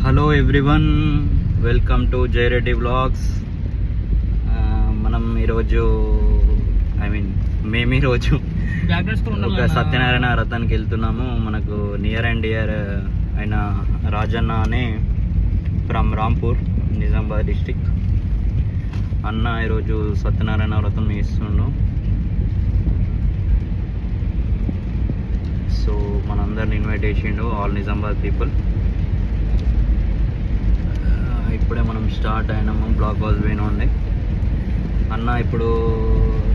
Hello everyone, welcome to Jaya Reddy vlogs. మనం ఈరోజు మేము ఈరోజు ఒక సత్యనారాయణ రథానికి వెళ్తున్నాము. మనకు నియర్ అండ్ డియర్ అయిన రాజన్న అనే ఫ్రమ్ రాంపూర్, నిజామాబాద్ డిస్టిక్ అన్న ఈరోజు సత్యనారాయణ వ్రతం ఇస్తుండు. సో మనందరిని ఇన్వైట్ చేసిండు, ఆల్ నిజామాబాద్ పీపుల్. ఇప్పుడే మనం స్టార్ట్ అయినాము, బ్లాక్ హౌస్ పోయినా ఉండే అన్న. ఇప్పుడు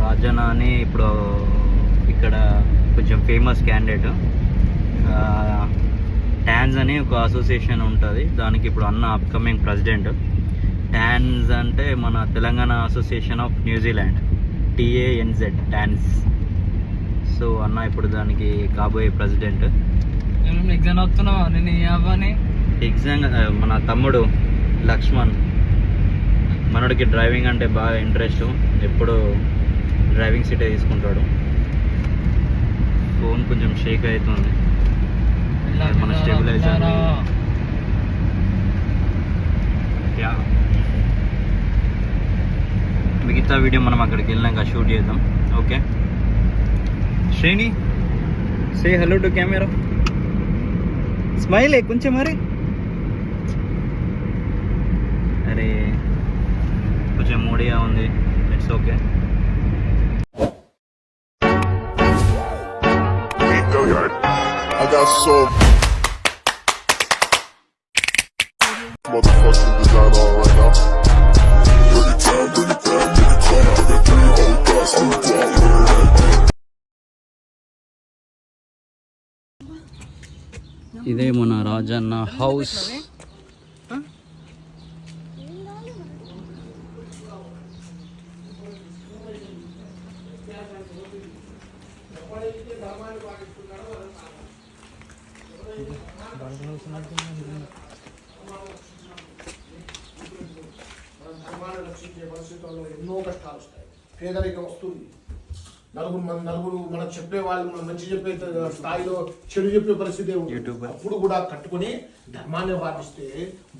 రాజన్న అని ఇప్పుడు ఇక్కడ కొంచెం ఫేమస్ క్యాండిడేట్. ట్యాన్స్ అని ఒక అసోసియేషన్ ఉంటుంది, దానికి ఇప్పుడు అన్న అప్కమింగ్ ప్రెసిడెంట్. ట్యాన్స్ అంటే మన Telangana association of New Zealand, TANZ tans. So అన్న ఇప్పుడు దానికి కాబోయే ప్రెసిడెంట్. ఎగ్జామ్ మన తమ్ముడు లక్ష్మణ్, మనోడికి డ్రైవింగ్ అంటే బాగా ఇంట్రెస్ట్, ఎప్పుడు డ్రైవింగ్ సీటే తీసుకుంటాడు. ఫోన్ కొంచెం షేక్ అవుతుంది, మన స్టెబిలైజర్. మిగతా వీడియో మనం అక్కడికి వెళ్ళినాక షూట్ చేద్దాం. ఓకే శ్రేణి, సే హలో టు కెమెరా, స్మైల్ కొంచెం. మరి అరే కొంచెం మూడిగా ఉంది, it's okay. I got so motherfucking design on right now. Bring it down, bring it down, bring it down. I got 3 old guys who want ఇదే మన Rajanna house. ఎన్నో కష్టాలు వస్తాయి, పేదరికం వస్తుంది. నలుగురు మనం చెప్పే వాళ్ళు, మనం మంచి చెప్పే స్థాయిలో చెడు చెప్పే పరిస్థితి ఉంటుంది. అప్పుడు కూడా కట్టుకుని ధర్మాన్ని పాటిస్తే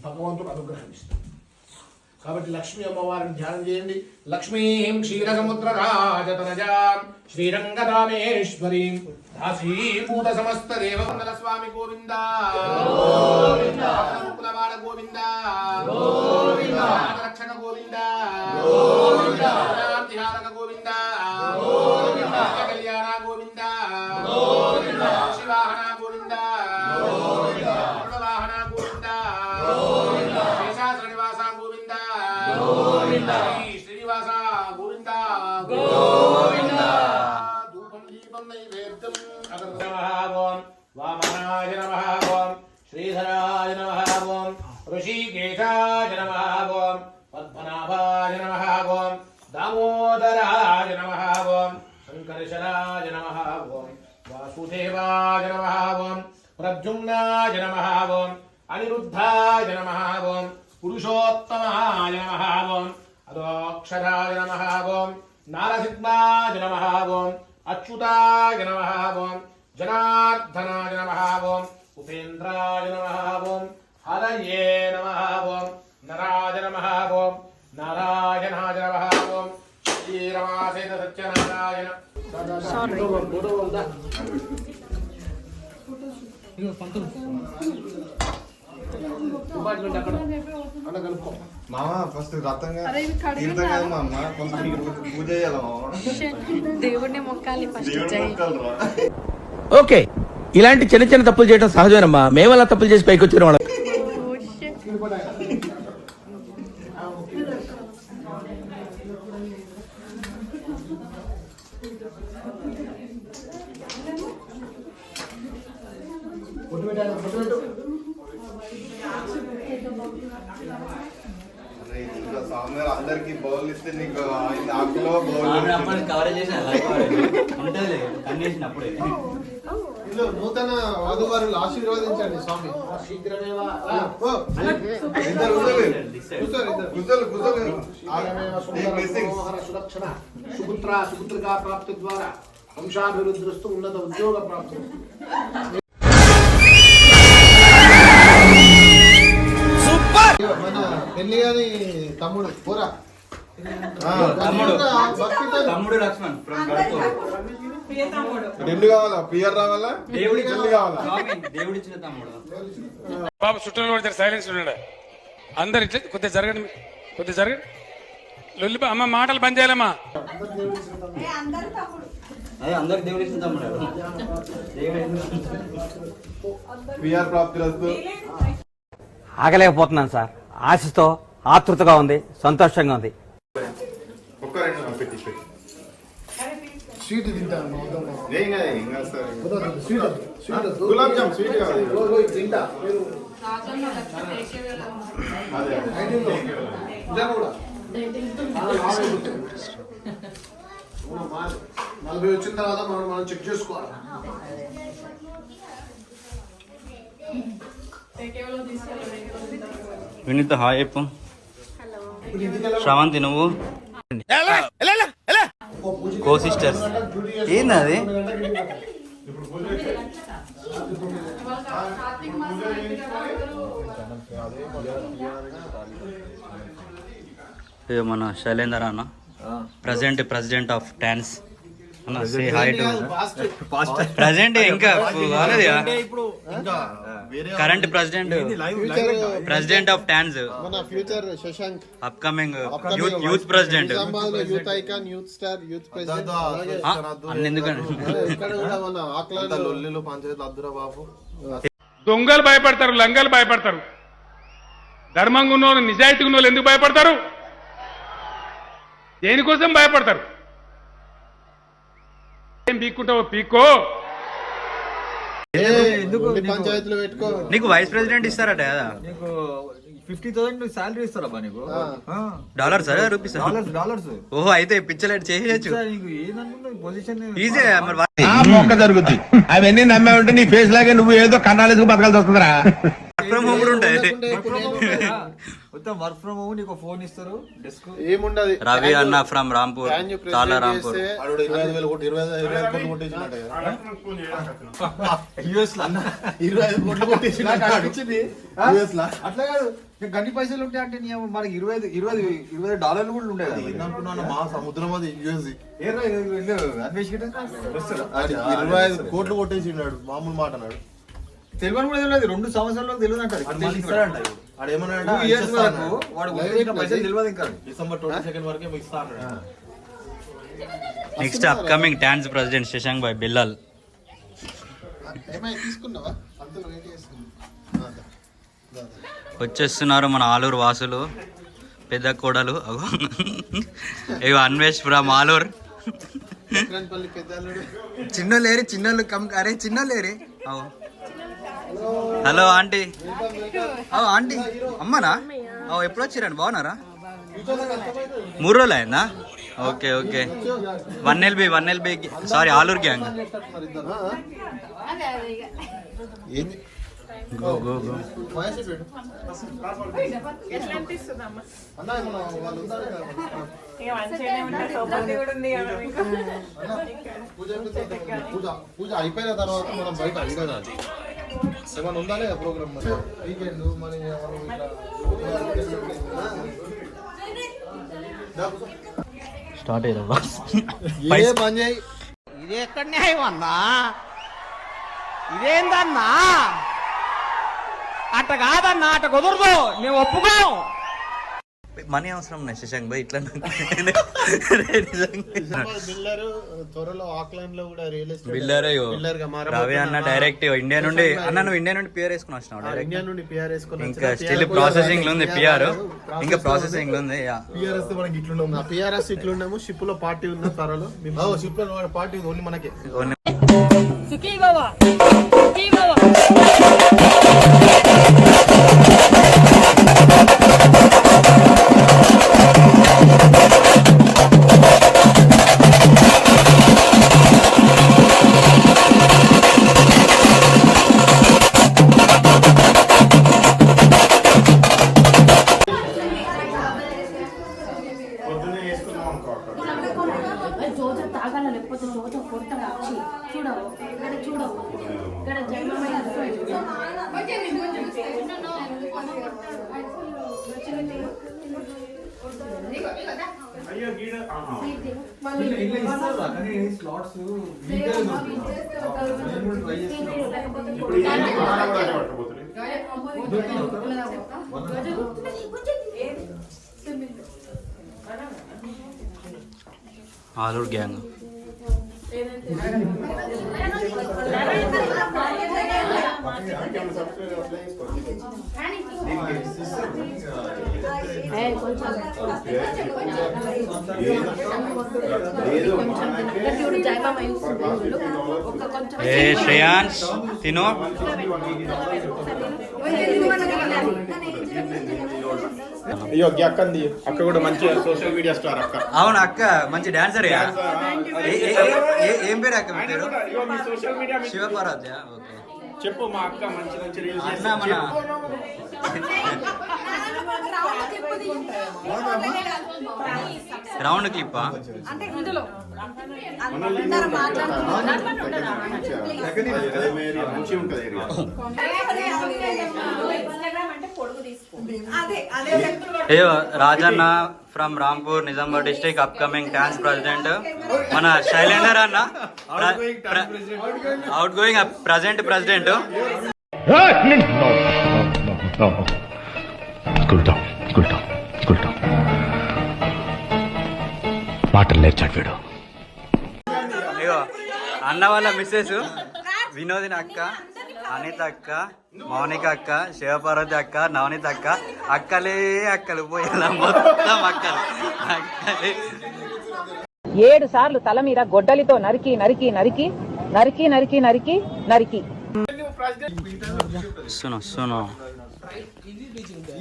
భగవంతుడు అనుగ్రహిస్తాడు. కాబట్టి లక్ష్మీ అమ్మవారిని ధ్యానం చేయండి. లక్ష్మీం క్షీరసముద్రరాజతనజాం శ్రీరంగరామేశ్వరీం దాసీభూత సమస్త దేవమండల స్వామి గోవింద ముకులవాడ గోవింద రక్షక గోవింద విహారక గోవింద కళ్యాణ గోవింద శివాహన గోవింద వాహన గోవింద శేషాద్రి నివాస గోవింద శ్రీనివాస గోవింద గోవింద. ధూపం దీపం నైవేద్యం అగర్భం వామనాయ నమః, ఓం శ్రీధరాయ నమః, ఓం ఋషికేశాయ నమః, ఓం పద్మనాభాయ నమః, ఓం దామోదరాయ నమః, ఓం శంకర్షణాయ నమః, ఓం వాసుదేవాయ నమః, ఓం ప్రద్యుమ్నాయ నమః, ఓం అనిరుద్ధాయ నమః, ఓం పురుషోత్తమాయ నమః, ఓం అదోక్షరాయ నమః, ఓం నారసింహాయ నమః, ఓం అచ్యుతాయ నమః, ఓం జనార్దనాయ నమః, ఓం ఉపేంద్రాయ నమః, ఓం హరయే నమః, ఓం నరాయ నమః, ఓం నారాయణాయ నమః, ఓం శ్రీరమాసేన సత్యనారాయణ. మామ ఫస్ట్ రథంగా తీర్థం కదా మా అమ్మ, ఫస్ట్ పూజ చేయాలి మామ, దేవుడిని మొక్కాలి ఫస్ట్. ఓకే, ఇలాంటి చిన్న చిన్న తప్పులు చేయడం సహజమేనమ్మా. మేము అలా తప్పులు చేసి పైకి వచ్చిన వాళ్ళం. స్వామి అందరికి బౌల్ ఇస్తే నీకు ఆకులో బౌల్ కవరేజ్ చేసిన ఉంటుంది కన్నేసినప్పుడే. నూతన వధువారులు ఆశీర్వదించండి స్వామి. శీఘ్రమేవ సురక్షణ సుపుత్రికా ప్రాప్తి ద్వారా వంశాభివృద్ధిస్తూ ఉన్నత ఉద్యోగ ప్రాప్తి. పెళ్లి కానీ తమ్ముడు పోరా తమ్ముడు లక్ష్మణ్ ఫ్రమ్ కడప. రెండు కావాలా పియర్ రావాలా దేవుడి పెళ్లి కావాలా దేవుడిచ్చిన తమ్ముడు. బాబు చుట్టూ కూడా సైలెన్స్ ఉండండి అందరు ఇట్లా కొద్దిగా జరగండి కొద్దిగా జరగండి లొల్లి అమ్మ మాటలు బంద్ చేయాలమ్మా అదే అందరికి దేవుడిచ్చిన తమ్ముడు. పియర్ ప్రాప్తి రస్తు. ఆగలేకపోతున్నాను సార్. ఆశతో ఆతృతగా ఉంది, సంతోషంగా ఉంది. ఒక్క రెండు పెట్టి స్వీట్ తింటాను స్వీట్ గులాబ్ జామ్ స్వీట్ కావాలి తింటా నలభై వచ్చిన తర్వాత మనం చెక్ చేసుకోవాలి. వినీత హాయ్ చెప్పు. శ్రవంతి నువ్వు కో సిస్టర్స్ ఏంది అది? మన శైలేందర్ అన్న ప్రెసిడెంట్ ఆఫ్ టాన్స్ అన్న సే హాయ్ టు ప్రెసిడెంట్ ఇంకా కాలేదు కరెంట్ ప్రెసిడెంట్ ఆఫ్ టాన్స్ మన future Shashank upcoming youth president youth icon youth star youth president అన్ని ఎందుకండి ఇక్కడ కూడా మన ఆక్లాండ్ లొల్లిలో పంచాయతీ అద్దురా బాబు. దొంగలు భయపడతారు లంగలు భయపడతారు ధర్మంగా ఉన్న వాళ్ళు నిజాయితీగా ఉన్న వాళ్ళు ఎందుకు భయపడతారు దేనికోసం భయపడతారు ఏం పీక్కుంటావో పీక్కో పంచాయతీలో పెట్టుకో. నీకు వైస్ ప్రెసిడెంట్ ఇస్తారట కదా? నీకు 50,000 సాలరీ ఇస్తారబ్బా నీకు డాలర్స్ రూపీస్ డాలర్స్. ఓహో అయితే పిచ్చలైట్ చేసేయచ్చు నీకు ఏదనుకున్నా పొజిషన్ ఈజీ మరి మొక్క జరుగుద్ది. అవన్నీ నమ్మే ఉంటే నీ ఫేస్ లాగే నువ్వు ఏదో కన్నాలేసుకు బతకాల్సి వస్తుందిరా. ఫ్రమ్ హోమ్ కూడా ఉంటాయి. మొత్తం వర్క్ ఫ్రమ్ హోమ్ నీకు ఫోన్ ఇస్తారు డెస్క్ ఏముండదు. రవి అన్న ఫ్రమ్ రాంపూర్ తాలా రాంపూర్ 25,000 కోట్లు కొట్టేసినట్టు యూఎస్ లో 25 కోట్లు కొట్టేసినట్టు యూఎస్ లా. అట్లా కాదు గన్ని పైసలు ఉంటాయి అంటే మనకి 20 డాలర్లు కూడా ఉండే ఏందనుకున్నాను మా సముద్రం అది యూఎస్ అన్వేషిక 25 కోట్లు కొట్టేసినాడు మామూలు మాట అన్నాడు. తెలియని కూడా తెలియదు 2 సంవత్సరాల్లో తెలియదు అంటారు వాడు పైసలు తెలియదు ఇంకా డిసెంబర్ 22 వరకే ఇస్తా అన్నాడు. నెక్స్ట్ అప్కమింగ్ టాన్స్ ప్రెసిడెంట్ శశాంక్ భాయ్ బిల్లాల్. తీసుకున్నావా వచ్చేస్తున్నారు మన ఆలూరు వాసులు పెద్ద కోడలు ఇవి అన్వేష్ ఫ్రమ్ ఆలూరు. చిన్న లేరి చిన్నలు అరే చిన్న లేరి. Hello aunty. ఆంటీ అమ్మనా? ఎప్పుడు వచ్చిరండి బాగున్నారా? 3 రోజులు అయిందా? Okay okay 1LB sorry Aluru gang. Go go go puja అయిపోయిన తర్వాత మనం బయట అడిగదాలి ఏమైనా ఉందా లేదా ప్రోగ్రామ్ వీకెండ్ మన స్టార్ట్ అయ్యారు పని చేయి. ఇది ఎక్కడ న్యాయం అన్నా? ఇదేందన్నా? అట్ట కాదన్నా, అట్ట కుదరదు, మేము ఒప్పుకోం. మనీ అవసరం ఉన్నాయి శశాంక్ భాయ్ ఇట్లా బిల్డర్ త్వరలో ఆక్లాండ్ లో కూడా రియల్ ఎస్టేట్ బిల్డర్ రవి అన్న డైరెక్ట్ ఇండియా నుండి అన్న నువ్వు ఇండియా నుండి పిఆర్ వేసుకుని వచ్చినావు. ఇండియా నుండి పిఆర్ వేసుకుని ఇంకా స్టిల్ ప్రాసెసింగ్ లో ఉంది పిఆర్ ఇంకా ప్రాసెసింగ్ లో ఉంది. పిఆర్ఎస్ మనకి ఇట్లున్నాము పిఆర్ఎస్ ఇట్లున్నాము షిప్ లో పార్టీ ఉన్న త్వరలో షిప్ లో పార్టీ ఓన్లీ మనకి లేకపోతే చోట కొడతాడు వచ్చి చూడవు ఇక్కడ చూడవు ఇక్కడ జన్మ స్లాట్స్ ఆలూరు గ్యాంగ్ ఏ శ్రేయాన్స్ తిను. అయ్యో అక్కంది అక్క కూడా మంచి సోషల్ మీడియా స్టార్ అక్క. అవును అక్క మంచి డాన్సర్. ఏం పేరు అక్క మీ పేరు? Social media Shivaparvati. ఓకే చెప్పు. మా అక్క మంచి మంచి రీల్స్ అన్న మన రౌండ్ క్లిప్పా? మంచి ఉంటుంది. అయ్యో Rajanna from Rampur Nizamabad district upcoming dance president మన శైలేందర్ అన్న, అవుట్ గోయింగ్ ప్రజెంట్ ప్రెసిడెంట్. మాటలు నేర్చాడు వీడు. అయ్యో అన్న వాళ్ళ మిస్సెస్ వినోదిని అక్క, అనిత అక్క, మౌనిక అక్క, శివపార్వతి అక్క, నవనీత అక్క, అక్కలే అక్కలు పోయేలా మొత్తం అక్కలు అక్కలే. 7 సార్లు తల మీద గొడ్డలితో నరికి నరికి నరికి నరికి నరికి నరికి నరికి వస్తున్నా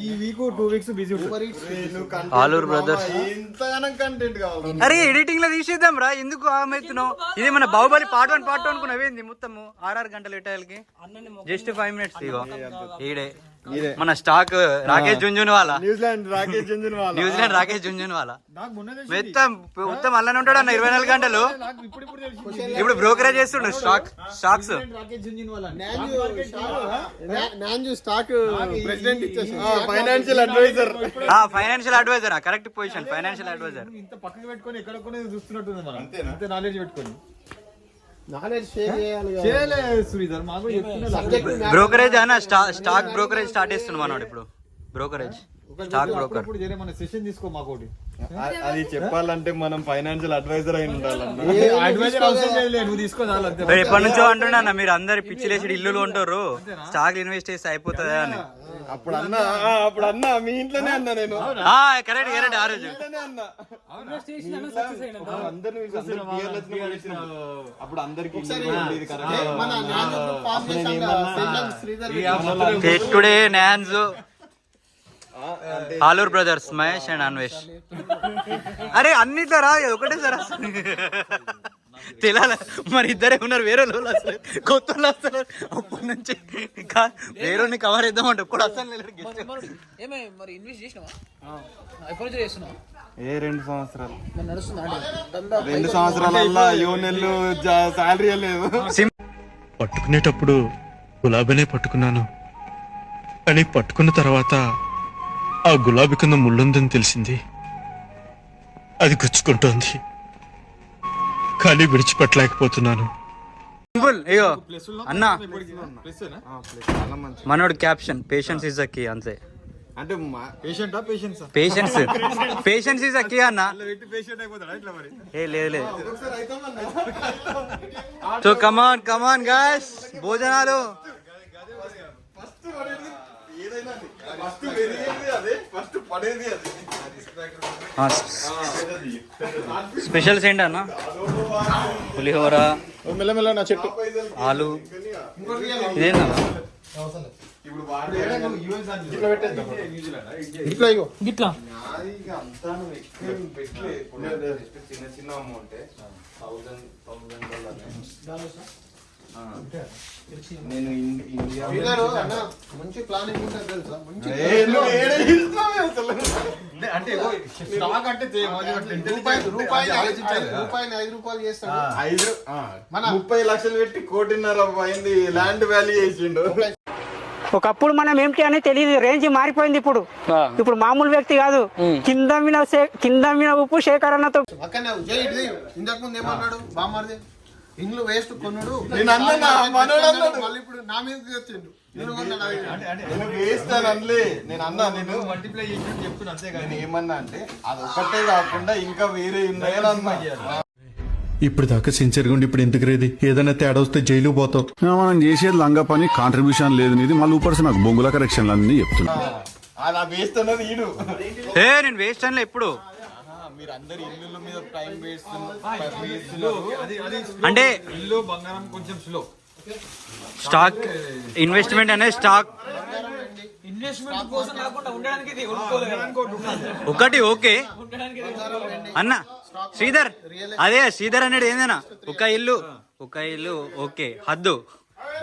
ఈ week 2 weeks busy Aluru brothers. ఇంతగానం కంటెంట్ కావాలి. అరే ఎడిటింగ్ లో తీసేద్దాం రా, ఎందుకు ఆమెత్తున్నావు? ఇది మన బాహుబలి పార్ట్ 1 పార్ట్ 2 అనుకున్నావేంది? మొత్తము 6 గంటలు ఇటాలకి జస్ట్ 5 minutes. ఇగో ఈడే మన స్టాక్ రాకేష్ జుంజున్ న్యూజిలాండ్ రాకేష్ జుంజున్వాలా మొత్తం అల్లనే ఉంటాడు అన్న 24 గంటలు. ఇప్పుడు బ్రోకరేజ్ చేస్తుండు stocks. Stock president financial advisor correct position. Financial advisor ఇంత పక్కన పెట్టుకొని ఎక్కడ చూస్తున్నట్టుంది మనం. అంతే నాలెడ్జ్ పెట్టుకొని బ్రోకరేజ్ అన్న స్టాక్ బ్రోకరేజ్ స్టార్ట్ చేస్తున్నాం అన్నాడు ఇప్పుడు. Brokerage stock broker. సెషన్ తీసుకో మాకోటి. అది చెప్పాలంటే మనం ఫైనాన్షియల్ అడ్వైజర్ అయి ఉండాలన్నా. నువ్వు తీసుకో. ఎప్పటి నుంచో అంటున్నా మీరు అందరు పిచ్చిలేసి ఇల్లు ఉంటారు, స్టాక్ ఇన్వెస్ట్ చేస్తే అయిపోతుంది అని. అప్పుడు అన్నా మీ ఇంట్లోనే అన్నా నేను. కరెక్ట్ ఆ రోజు అప్పుడు అందరికి టుడే నాన్స్ ఆలూరు బ్రదర్స్ మహేష్ అండ్ అన్వేష్. అరే అన్నిట్లో రా, ఒకటే సార్ తెలాల. మరి ఇద్దరే ఉన్నారు, వేరే వాళ్ళు అసలు కొత్త వాళ్ళు వస్తారు. అప్పటి నుంచి వేరే కవర్ చేద్దామంటే ఇప్పుడు అసలు 2 సంవత్సరాలు 2 సంవత్సరాలల్లా యోనెల్లు శాలరీ లేదు. పట్టుకునేటప్పుడు గులాబీనే పట్టుకున్నాను అని పట్టుకున్న తర్వాత ఆ గులాబీ కింద ముళ్ళుందని తెలిసింది. అది గుచ్చుకుంటోంది, కానీ విడిచిపెట్టలేకపోతున్నాను. అయ్యో అన్న మనోడు caption patience is the key అంతే. అంటే పేషెన్స్ ఇస్ ద కీ అన్న. లేదు సో కమాన్ గాయ్స్, భోజనాలు. స్పెషల్స్ ఏంటి అన్న? పులిహోర, మెల్లమెల్ల నా చెట్టు ఆలు. ఇదేనా ఇట్లా ఇగో గిట్లా చిన్న చిన్న అమౌంట్ నేను ఇండియా మంచి ప్లానింగ్ ఉంటుంది తెలుసా? అంటే స్టాక్ అంటే రూపాయలు 5 రూపాయలు చేస్తాడు. 30 లక్షలు పెట్టి 1.5 కోటి అయింది ల్యాండ్ వాల్యూ చేసిండు. ఒకప్పుడు మనం ఏమిటి అని తెలియదు, రేంజ్ మారిపోయింది. ఇప్పుడు మామూలు వ్యక్తి కాదు. కింద మీద ఉప్పు శేఖరణతో అక్కడనే ఇంతకు ముందు ఏమన్నాడు బామ్మారిది, ఇండ్లు వేస్ట్ కొన్నాడు మళ్ళీ ఇప్పుడు నా మీద తెచ్చిండు. వేస్ట్ అని అనలే, నేను అన్నా నేను మల్టిప్లై చేసి చెప్తున్నా అంతే కానీ ఏమన్నా అంటే అది ఒకటే కాకుండా ఇంకా వేరే ఉన్నాయని అన్నా. ఇప్పుడు దాకా సిన్సియర్గా ఉండి ఇప్పుడు ఎందుకు రేది? ఏదైనా తేడా వస్తే జైలు పోతావు. మనం చేసేది లంగా పని, కాంట్రిబ్యూషన్ లేదు నీది, మళ్ళీ ఊపర్సి నాకు బొంగుల కరెక్షన్లు అన్ని చెప్తున్నా. అది వేస్ట్ అన్నది ఈడు. నేను వేస్ట్ అని ఎప్పుడు మీరు అందరు ఇల్లు మీద టైం వేస్తున్నారు అంటే ఇల్లు బంగారం కొంచెం స్లో. స్టాక్ ఇన్వెస్ట్మెంట్ అనేది స్టాక్ ఒకటి ఓకే అన్న శ్రీధర్. అదే శ్రీధర్ అనేది ఏందన్నా, ఒక ఇల్లు ఓకే హద్దు,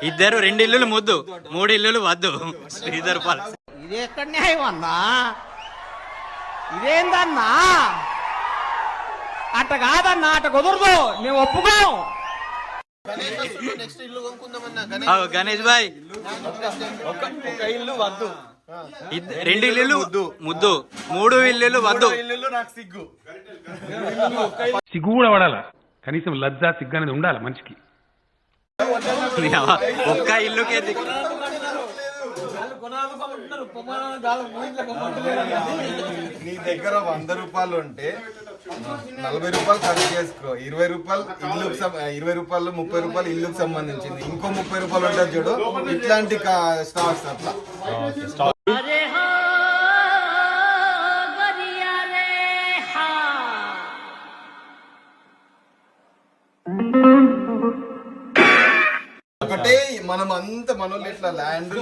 2 ఇల్లులు ముద్దు, 3 ఇల్లులు వద్దు. శ్రీధర్ పాల్ ఇది ఎక్కడ న్యాయం అన్నా? ఇదేందన్నా? అట్ట కాదన్నా, అట్ట కుదరదు, మేము ఒప్పుకోం. నెక్స్ట్ ఇల్లు కొనుక్కుందామన్నా గణేష్ బాయ్, ఒక ఇల్లు వద్దు, 2 ఇల్లులు ముద్దు, 3 ఇల్లులు వద్దు. ఇల్లు నాకు సిగ్గు. సిగ్గు కూడా పడాలా, కనీసం లజ్జ సిగ్గు అనేది ఉండాలి మనిషికి. ఒక్క ఇల్లుకే నీ దగ్గర 100 రూపాయలు ఉంటే 40 రూపాయలు ఖర్చు చేసుకో, 20 రూపాయలు ఇల్లుకు 20 రూపాయలు 30 రూపాయలు ఇల్లుకు సంబంధించింది, ఇంకో 30 రూపాయలు ఉంటుంది చూడు. ఇట్లాంటి స్టాక్స్ అట్లా ఒకటే. మనం అంతా మనోళ్ళు ఎట్లా ల్యాండ్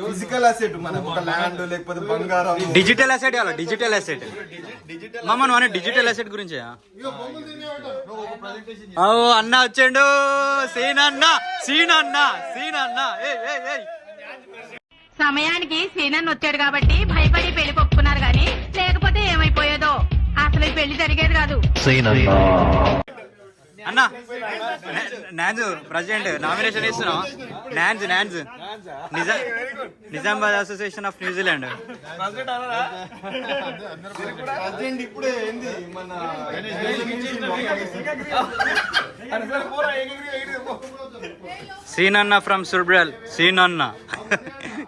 ఫిజికల్ అసెట్, మనం ఒక ల్యాండ్ లేకపోతే బంగారం, డిజిటల్ అసెట్ కావాలి. డిజిటల్ అసెట్ మామ డిజిటల్ అసెట్ గురించి అన్న వచ్చాడు. సీనన్న సమయానికి సీనన్ వచ్చాడు కాబట్టి భయపడి పెళ్లి కొప్పుకున్నారు గాని లేకపోతే ఏమైపోయేదో. అసలు ఈ పెళ్లి జరిగేది కాదు. అన్న నాన్స్ ప్రెసిడెంట్ నామినేషన్ ఇస్తున్నాం. Naans Nizamabad association of New Zealand. ఇప్పుడే ఏంది మన సీనన్న ఫ్రమ్ సుబ్రల్. సీనన్న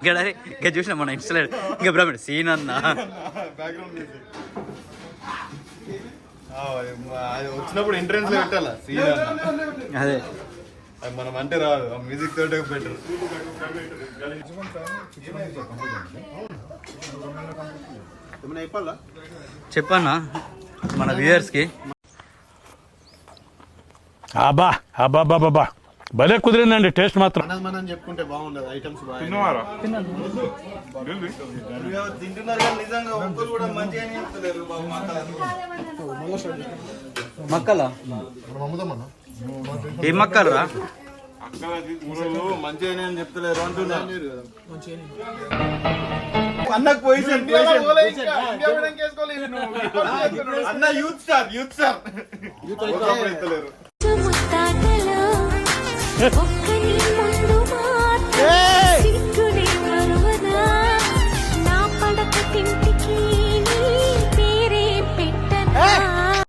గడరి చూసిన మన ఇన్స్టలేడ్ ఇంకా బ్రాహ్మణ్ సీనన్న వచ్చినప్పుడు ఎంట్రెన్స్ లో పెట్టాలా సీన్ అదే మనం అంటే రాదు, మ్యూజిక్ తోటే బెటర్. చెప్పన్నా మన వ్యూయర్స్ కి. అబ్బా భలే కుదిరిందండి టేస్ట్ మాత్రం. మనం చెప్పుకుంటే బాగుండదు, ఐటమ్స్ తింటున్నారు కానీ నిజంగా ఒక్కరు కూడా మంచిగా చెప్తలేరు బాబు. మక్కలా ఏం మక్కలు రా? మంచిగా అని చెప్తలేరు అంటున్నా. అన్నకు పొజిషన్ అన్న యూత్ స్టార్ ఎత్తలేరు.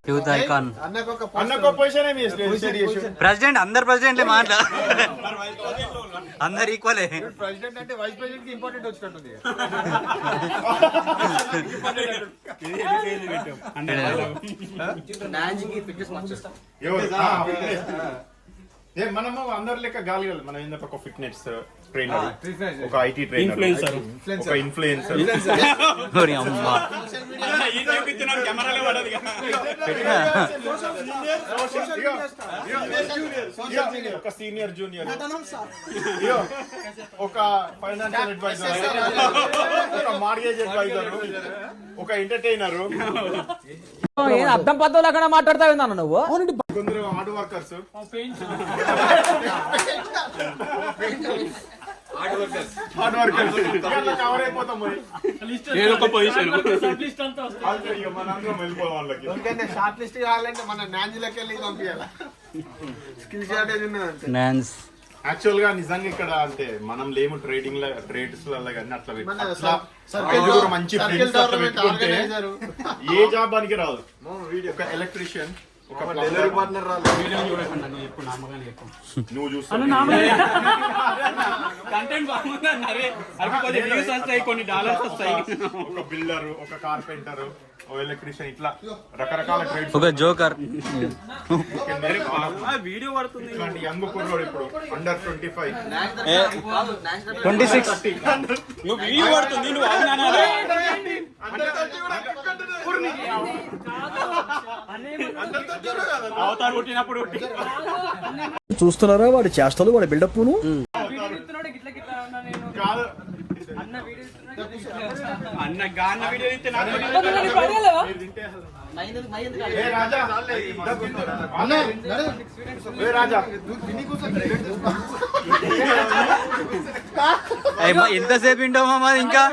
యూత్ ఐకాన్ ప్రెసిడెంట్, అందరు ప్రెసిడెంట్లే మాట్లా అందరు ఈక్వలే. ప్రెసిడెంట్ అంటే వైస్ ప్రెసిడెంట్ కి ఇంపార్టెంట్ వచ్చినట్టుంది. మనము అందరి లెక్క గాలి మనం ఏంటంటే ఒక ఫిట్నెస్ ట్రైనర్, ఒక ఐటీ ట్రైనర్, ఒక ఇన్ఫ్లుయెన్సర్, ఒక సీనియర్ జూనియర్, ఒక ఫైనాన్షియల్ అడ్వైజర్, ఒక మార్గేజ్ అడ్వైజర్, ఒక ఎంటర్టైనర్, అర్థం పద్ధతులు అక్కడ మాట్లాడతావు నువ్వు. కొందరు హార్డ్ వర్కర్స్, కవర్ అయిపోతాం. షార్ట్ లిస్ట్ కావాలంటే మన నాన్స్ లెక్క వెళ్ళి పంపించాలి. స్కిల్ షార్టేజ్ ఉన్నదంటే. నాన్స్ యాక్చువల్ గా నిజంగా ఇక్కడ అంటే మనం లేము ట్రేడింగ్ ట్రేడ్స్ కానీ అట్లా మన అట్లా సర్కిల్ ఐదుగురు మంచి సర్కిల్ ఫ్రెండ్స్ అట్లా గవర్నమెంట్ పెట్టుకుంటే ఆర్గనైజర్. ఏ జాబ్ పనికి రాదు. ఒక ఎలక్ట్రీషియన్, ఒక డెలివరీ పార్ట్నర్ రాదు. నువ్వు చూస్తావు కొన్ని డాలర్స్ వస్తాయి. ఒక బిల్డర్, ఒక కార్పెంటర్, ఒక ఎలక్ట్రీషియన్, ఇట్లా రకరకాల ట్రేడ్స్. ఒక జోకర్ వీడియో పడుతుంది. ఇలాంటి యంగ్ కుర్రోడు ఇప్పుడు అండర్ 25 26 నువ్వు వీడియో పడుతుంది. నువ్వు అవతారు పుట్టినప్పుడు చూస్తున్నారా వాడి చేష్టలు వాడి బిల్డప్ కాదు అన్న గాన్న వీడియో ఇస్తే నాకు ఏ రాజా, ఏ రాజా, ఎంతసేపు వింటో మామ ఇంకా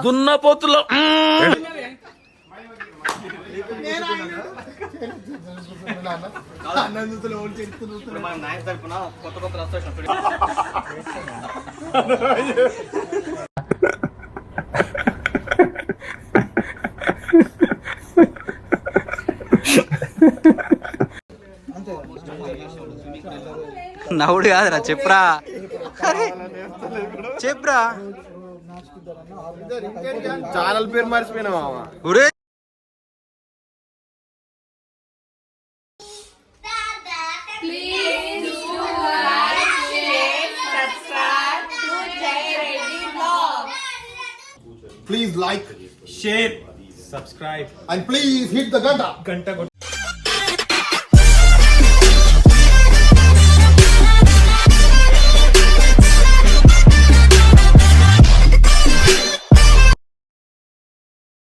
దున్నపోతులో కొత్త కొత్త రస్తాడు. నవ్వుడు కాదురా, చెప్పురా చెప్పురా. ఛానల్ పేరు మర్చిపోయినా మామ. ఒరే Please like, share, subscribe and please hit the ganta.